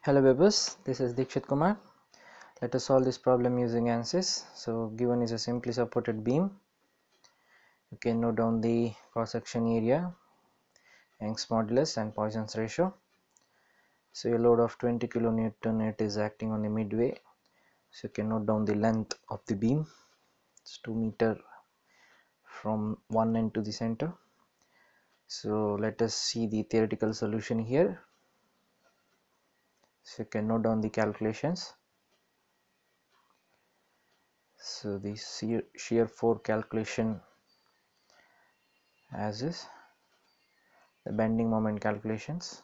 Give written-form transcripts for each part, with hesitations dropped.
Hello Bebus, this is Dikshit Kumar. Let us solve this problem using ANSYS. So given is a simply supported beam. You can note down the cross section area, Young's modulus and Poisson's ratio. So a load of 20 kilonewton it is acting on the midway. So you can note down the length of the beam. It's 2 meter from one end to the center. So let us see the theoretical solution here. So you can note down the calculations. So the shear force calculation as is the bending moment calculations.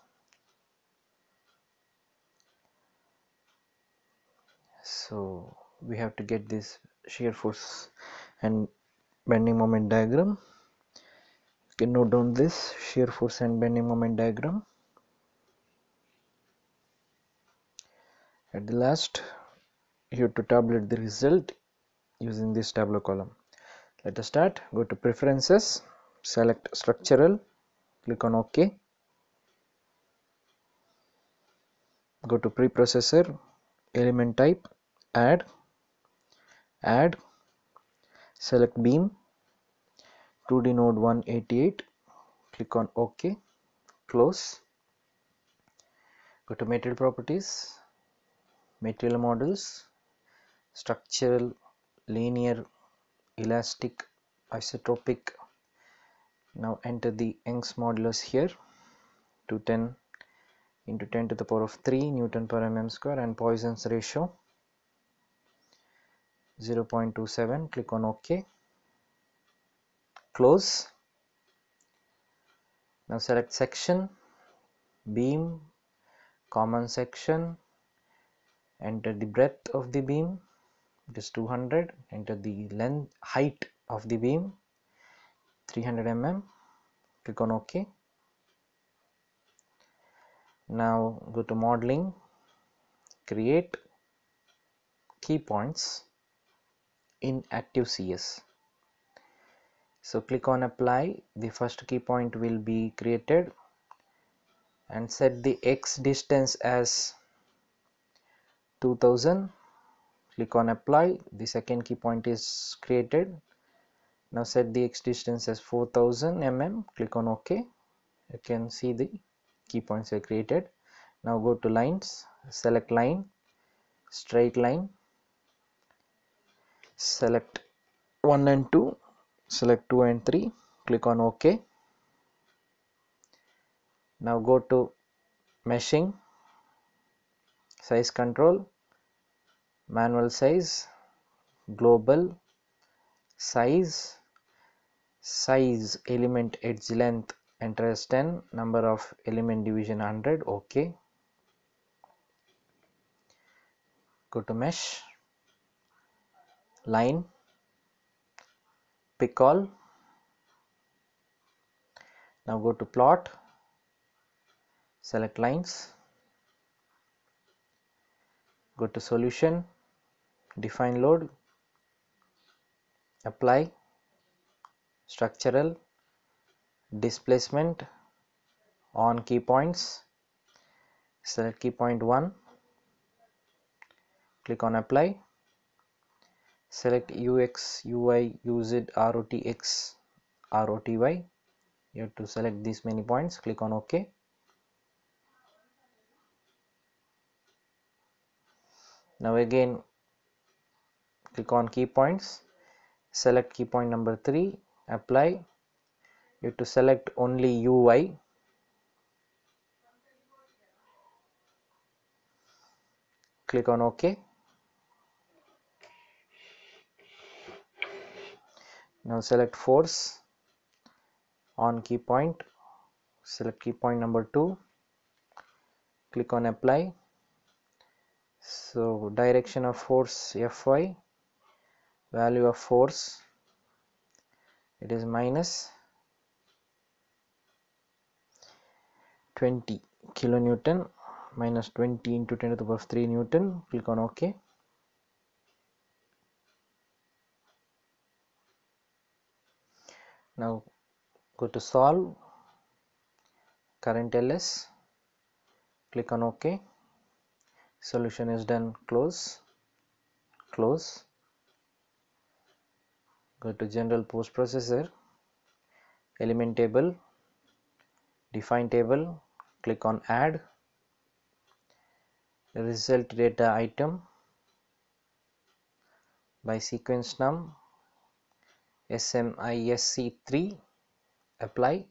So we have to get this shear force and bending moment diagram. You can note down this shear force and bending moment diagram. At the last you have to tabulate the result using this tabular column. Let us start. Go to preferences, select structural, click on OK. Go to preprocessor, element type, add, select beam, 2D node 188, click on OK, close. Go to material properties, material models, structural, linear, elastic, isotropic. Now enter the Young's modulus here, 210 into 10 to the power of 3 Newton per mm square, and Poisson's ratio 0.27. Click on OK, close. Now select section, beam, common section, enter the breadth of the beam, it is 200, enter the length, height of the beam 300 mm, click on OK. Now go to modeling, create key points in active CS. So click on apply, the first key point will be created and set the X distance as 2000. Click on apply, the second key point is created. Now set the X distance as 4000 mm, click on OK. You can see the key points are created. Now go to lines, select line, straight line, select 1 and 2, select 2 and 3, click on OK. Now go to meshing, size control, manual size, global, size element edge length, enter as 10, number of element division 100, OK. Go to mesh, line, pick all. Now go to plot, select lines, go to solution, define load, apply, structural, displacement, on key points, select key point 1, click on apply, select UX, UI, UZ, ROTX, ROTY. You have to select these many points, click on OK. Now again click on key points, select key point number 3, apply. You have to select only UI, click on OK. Now select force, on key point, select key point number 2, click on apply. So direction of force Fy, value of force it is minus 20 kilonewton, minus 20 into 10 to the power of 3 Newton, click on OK. Now go to solve, current LS, click on OK. Solution is done. Close. Go to general post processor, element table, define table, click on add, result data item by sequence num SMISC3, apply,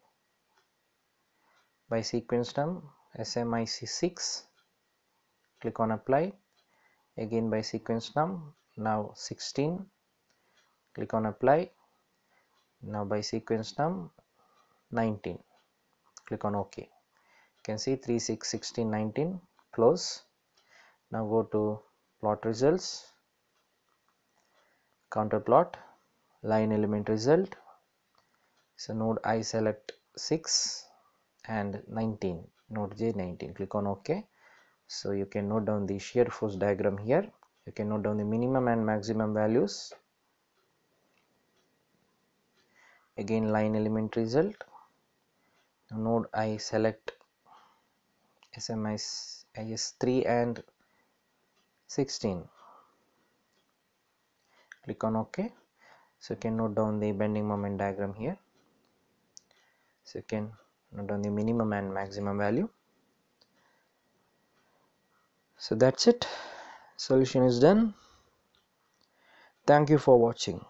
by sequence num SMIC6, click on apply, again by sequence num, now 16, click on apply, now by sequence num 19, click on OK. You can see 3, 6, 16, 19, close. Now go to plot results, counter plot, line element result. So node I select 6 and 19, node J 19, click on OK. So you can note down the shear force diagram here. You can note down the minimum and maximum values. Again line element result. Node I select SMIS3 and 16. Click on OK. So you can note down the bending moment diagram here. So you can note down the minimum and maximum value. So that's it. Solution is done. Thank you for watching.